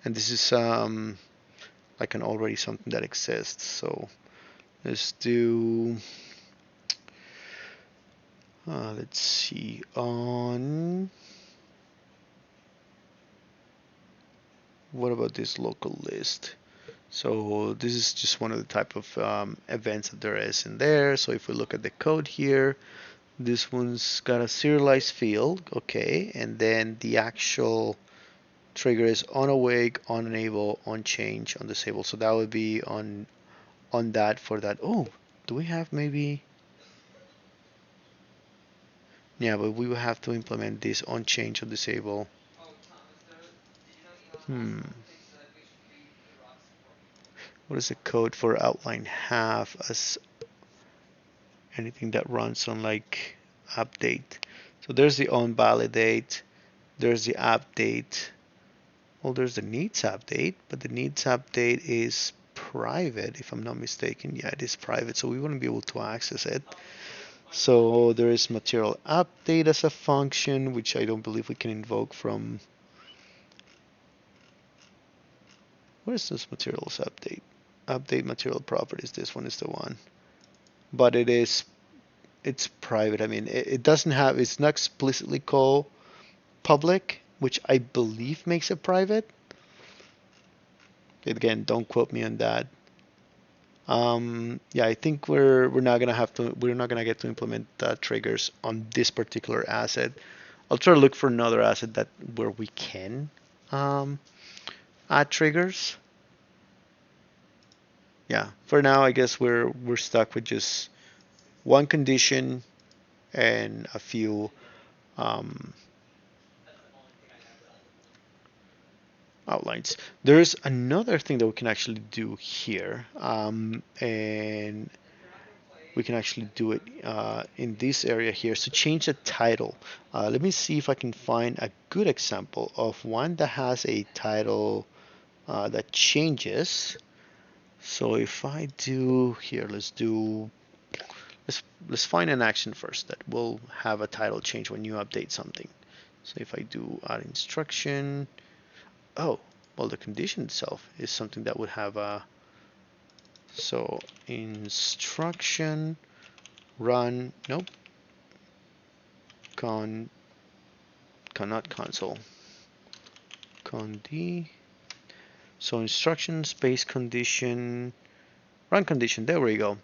And this is like an already something that exists. So let's do. Let's see on. What about this local list? So this is just one of the type of events that there is in there. So if we look at the code here, this one's got a serialized field, okay, and then the actual trigger is on awake, on enable, on change, on disable. So that would be on that for that. Oh, do we have maybe? Yeah, but we will have to implement this on change, on disable. Hmm. What is the code for outline have as anything that runs on like update? So there's the on validate, there's the update. Well, there's the needs update, but the needs update is private, if I'm not mistaken. Yeah, it is private, so we wouldn't be able to access it. So there is material update as a function, which I don't believe we can invoke from. What is this materials update? Update material properties. This one is the one, but it's private. I mean, it doesn't have. It's not explicitly called public, which I believe makes it private. Again, don't quote me on that. Yeah, I think we're not gonna get to implement triggers on this particular asset. I'll try to look for another asset that where we can um, add triggers. Yeah, for now I guess we're stuck with just one condition and a few um, outlines. There's another thing that we can actually do here, and we can actually do it in this area here. So change the title. Let me see if I can find a good example of one that has a title that changes. So if I do here, let's find an action first that will have a title change when you update something. So if I do add instruction, oh, well, the condition itself is something that would have a, so instruction run, nope, con, not console, con d, so instruction space condition, run condition, there we go.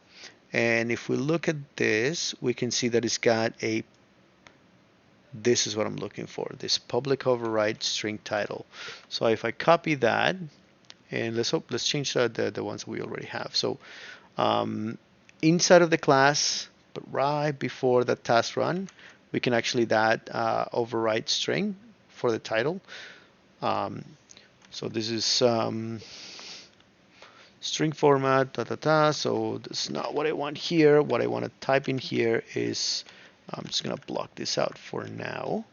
And if we look at this, we can see that it's got a, this is what I'm looking for, this public override string title. So if I copy that, and let's change the ones we already have. So inside of the class, but right before the task run, we can actually add override string for the title. So this is string format, so that's not what I want here. What I want to type in here is, I'm just gonna block this out for now.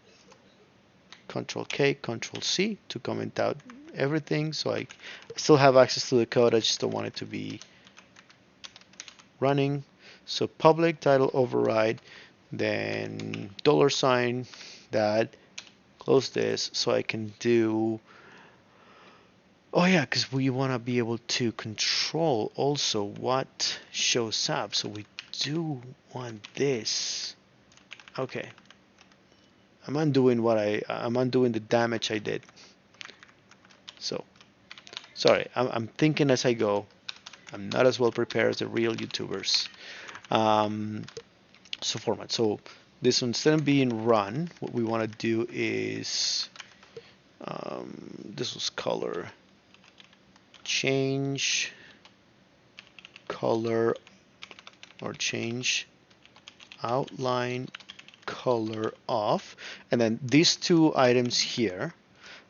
Control K, Control C to comment out everything. So I still have access to the code. I just don't want it to be running. So public title override, then $sign that, close this so I can do, oh yeah, because we want to be able to control also what shows up. So we do want this. Okay. I'm undoing the damage I did. So, sorry, I'm thinking as I go. I'm not as well prepared as the real YouTubers. So format. So this one, instead of being run, what we want to do is, this was color. Change color, or change outline color off. And then these two items here,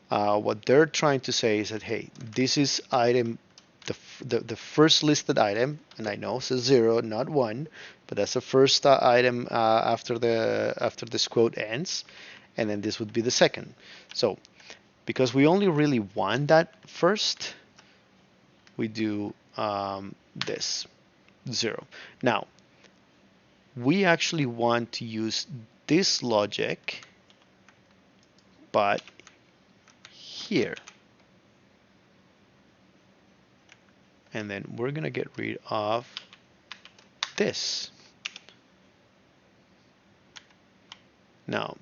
what they're trying to say is that, hey, this is item, the the first listed item, and I know it says 0, not 1, but that's the first item after this quote ends, and then this would be the second. So because we only really want that first, we do this 0. Now we actually want to use this logic, but here. And then we're going to get rid of this. Now,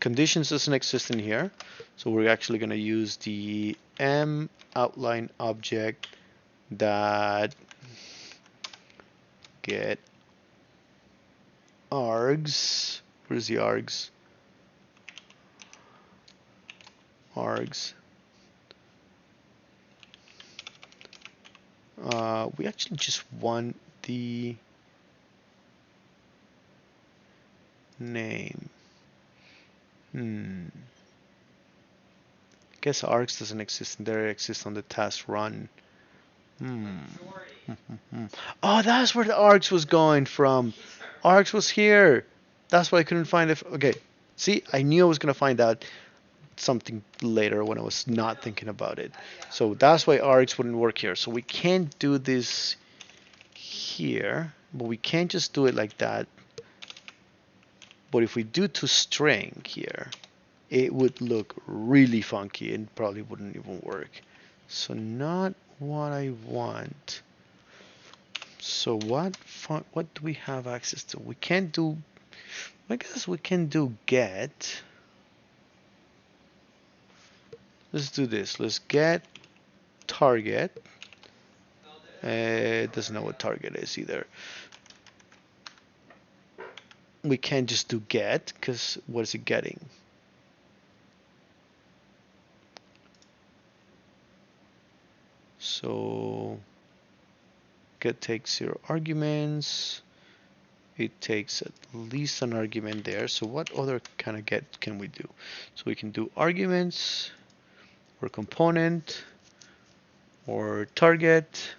conditions doesn't exist in here, so we're actually going to use the M outline object that get args. Where's the args? Args. We actually just want the name. I guess args doesn't exist in there, it exists on the task run. Oh, that's where the args was going from. Args was here. That's why I couldn't find it. Okay, see, I knew I was going to find out something later when I was not thinking about it. So that's why args wouldn't work here. So we can't do this here, but we can't just do it like that. But if we do toString here, it would look really funky and probably wouldn't even work. So not what I want. So what do we have access to? We can't do, I guess we can do get. Let's do this. Let's get target. It doesn't know what target is either. We can't just do get, because what is it getting? So get takes 0 arguments. It takes at least an argument there. So what other kind of get can we do? So we can do arguments or component or target.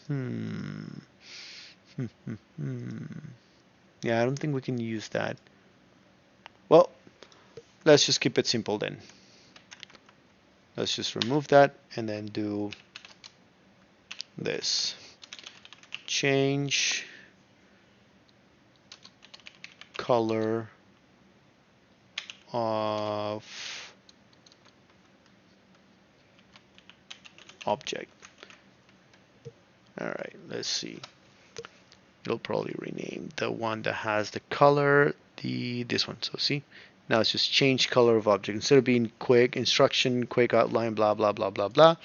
Yeah, I don't think we can use that. Well, let's just keep it simple then. Let's just remove that and then do this. Change color of object. All right, let's see. It'll probably rename the one that has the color, this one. So see, now it's just change color of object. Instead of being quick instruction, quick outline, blah, blah, blah, blah, blah,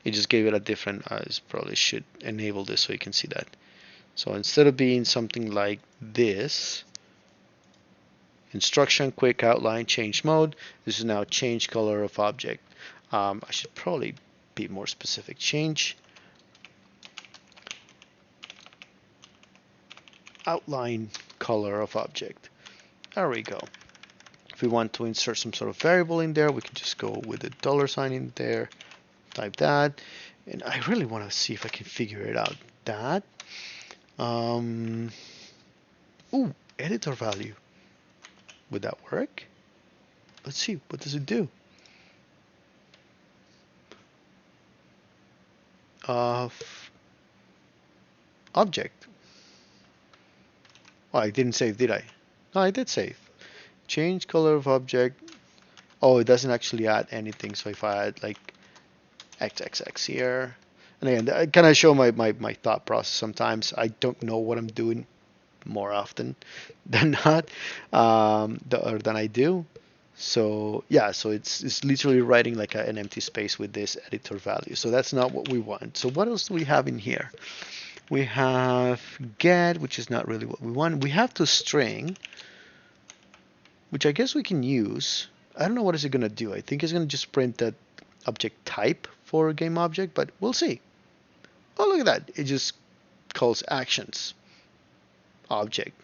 it just gave it a different, probably should enable this so you can see that. So instead of being something like this, instruction, quick outline, change mode, this is now change color of object. I should probably be more specific. Change outline color of object. There we go. If we want to insert some sort of variable in there, we can just go with the $sign in there, type that, and I really want to see if I can figure it out. That ooh, editor value. Would that work? Let's see, what does it do? Object. Oh, I didn't save, did I? No, I did save. Change color of object. Oh, it doesn't actually add anything. So if I add like XXX here, and again, I kind of show my thought process sometimes. I don't know what I'm doing more often than not, or than I do. So yeah, so it's literally writing like an empty space with this editor value. So that's not what we want. So what else do we have in here? We have get, which is not really what we want. We have toString, which I guess we can use. I don't know what is it going to do. I think it's going to just print that object type for a game object, but we'll see. Oh, look at that. It just calls actions object.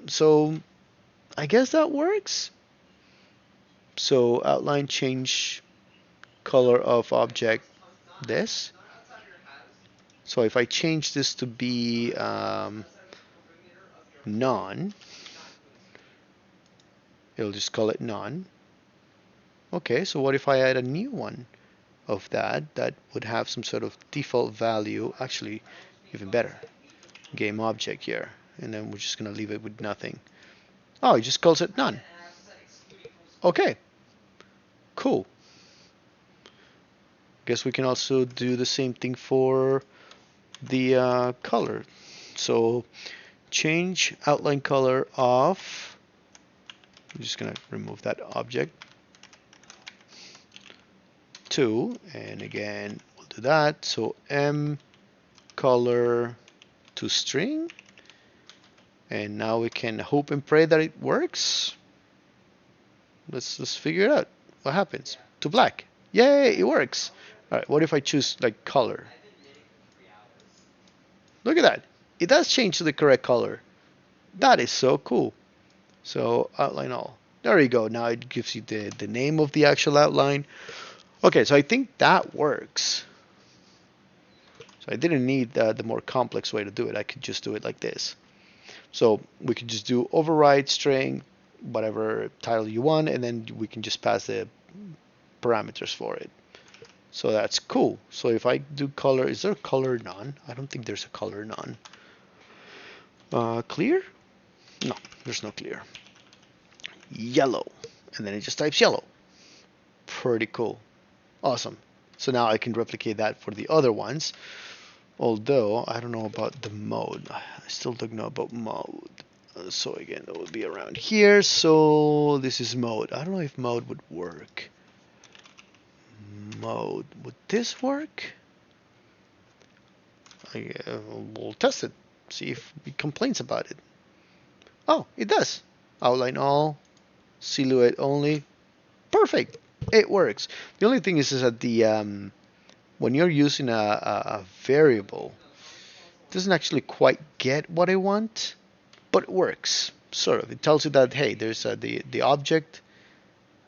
So I guess that works. So outline change color of object this. So if I change this to be none, it'll just call it none. Okay, so what if I add a new one of that would have some sort of default value, actually even better, game object here, and then we're just gonna leave it with nothing. Oh, it just calls it none. Okay, cool. Guess we can also do the same thing for the color. So change outline color of, I'm just gonna remove that object, 2, and again we'll do that. So m color to string, and now we can hope and pray that it works. Let's figure it out. What happens to black? Yay, it works. All right, what if I choose like color? Look at that. It does change to the correct color. That is so cool. So outline all. There you go. Now it gives you the name of the actual outline. Okay, so I think that works. So I didn't need the more complex way to do it. I could just do it like this. So we could just do override string, whatever title you want, and then we can just pass the parameters for it. So that's cool. So if I do color, is there a color none? I don't think there's a color none. Clear? No, there's no clear. Yellow, and then it just types yellow. Pretty cool. Awesome. So now I can replicate that for the other ones. Although I don't know about the mode. I still don't know about mode. So again, that would be around here. So this is mode. I don't know if mode would work. Mode. Would this work? We'll test it. See if it complains about it. Oh, it does. Outline all. Silhouette only. Perfect. It works. The only thing is that the when you're using a variable, it doesn't actually quite get what I want, but it works. Sort of. It tells you that, hey, there's the object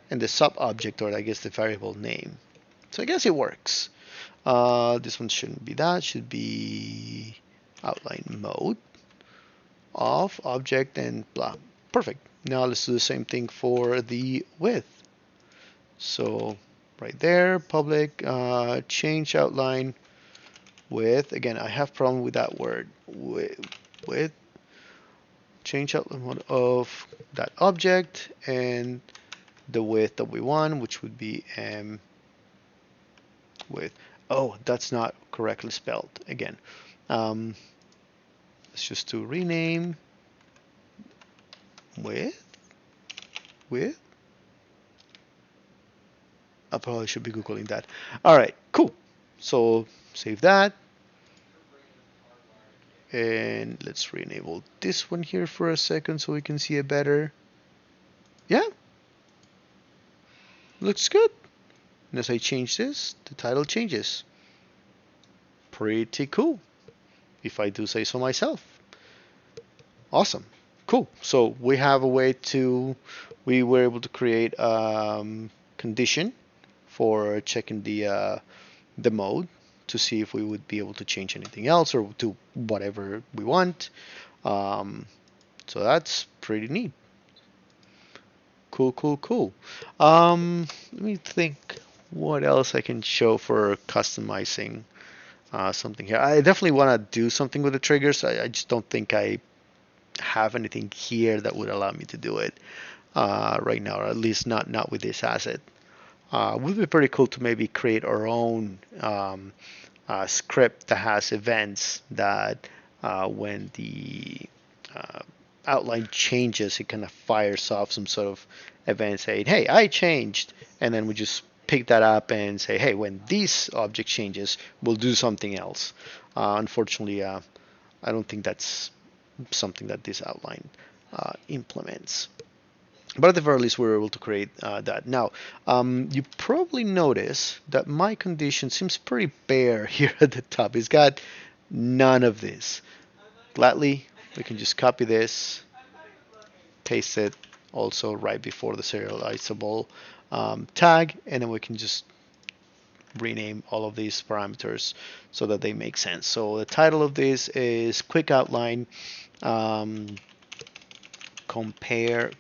and the sub-object, or I guess the variable name. So I guess it works. This one shouldn't be that. Should be outline mode of object and blah. Perfect. Now let's do the same thing for the width. So right there, public, change outline width. Again, I have problem with that word. Width. Change outline of that object and the width that we want, which would be m width. Oh, that's not correctly spelled. Again, let's just do rename width. I probably should be Googling that. All right, cool. So save that. And let's re-enable this one here for a second so we can see it better. Yeah, looks good. And as I change this, the title changes. Pretty cool, if I do say so myself. Awesome. Cool. So we have a way to, we were able to create condition for checking the mode to see if we would be able to change anything else or do whatever we want. So that's pretty neat. Cool. Let me think what else I can show for customizing something here. I definitely want to do something with the triggers. I just don't think I have anything here that would allow me to do it right now, or at least not with this asset. Would be pretty cool to maybe create our own script that has events that when the outline changes, it kind of fires off some sort of event saying, hey, I changed. And then we just pick that up and say, hey, when this object changes, we'll do something else. Unfortunately, I don't think that's something that this outline implements. But at the very least, we're able to create that. Now, you probably notice that my condition seems pretty bare here at the top. It's got none of this. Gladly, we can just copy this, paste it also right before the serializable tag, and then we can just rename all of these parameters so that they make sense. So the title of this is quick outline, um, compare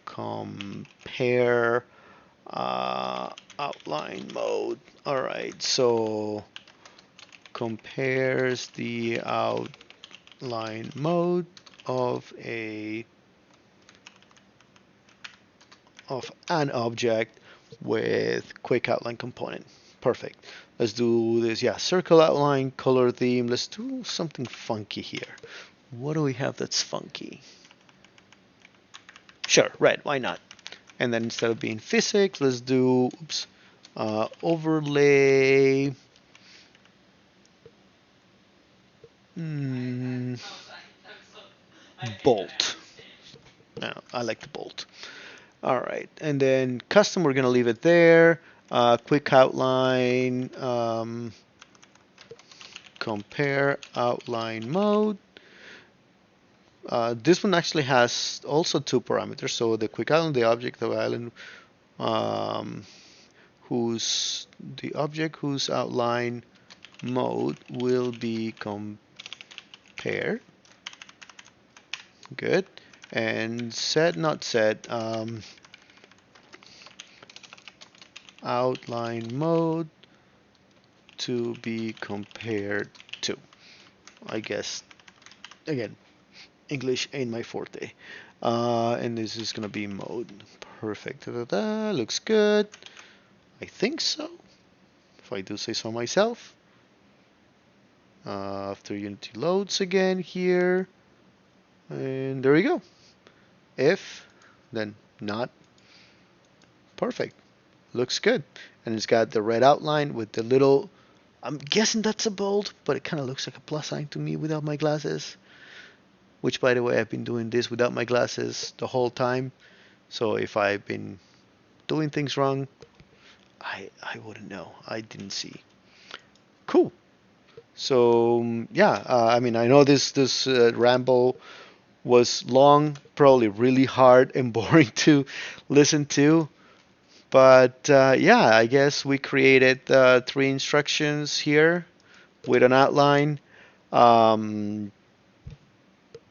outline mode. All right, so compares the outline mode of an object with quick outline component. Perfect. Let's do this. Yeah, circle outline, color theme. Let's do something funky here. What do we have that's funky? Sure, red. Why not? And then instead of being physics, let's do overlay. Mm, bolt. No, I like the bolt. All right, and then custom, we're gonna leave it there. Quick outline, compare outline mode. This one actually has also two parameters. So the quick outline, the object of island, um, the object whose outline mode will be compared. Good. And set not set, outline mode to be compared to. I guess again, English ain't my forte. And this is gonna be mode. Perfect. Da-da-da. Looks good. I think so. If I do say so myself. After Unity loads again here. And there we go. If, then not. Perfect. Looks good. And it's got the red outline with the little, I'm guessing that's a bold, but it kind of looks like a plus sign to me without my glasses. Which, by the way, I've been doing this without my glasses the whole time. So if I've been doing things wrong, I wouldn't know. I didn't see. Cool. So yeah, I mean, I know this ramble was long, probably really hard and boring to listen to. But yeah, I guess we created three instructions here with an outline. Um,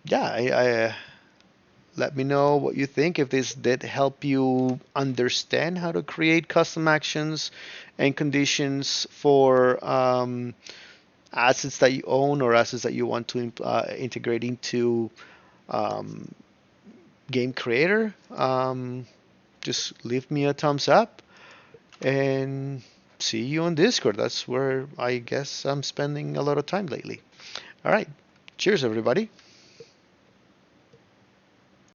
yeah, let me know what you think, if this did help you understand how to create custom actions and conditions for assets that you own or assets that you want to integrate into um, Game Creator. Just leave me a thumbs up and see you on Discord. That's where I guess I'm spending a lot of time lately. All right. Cheers, everybody.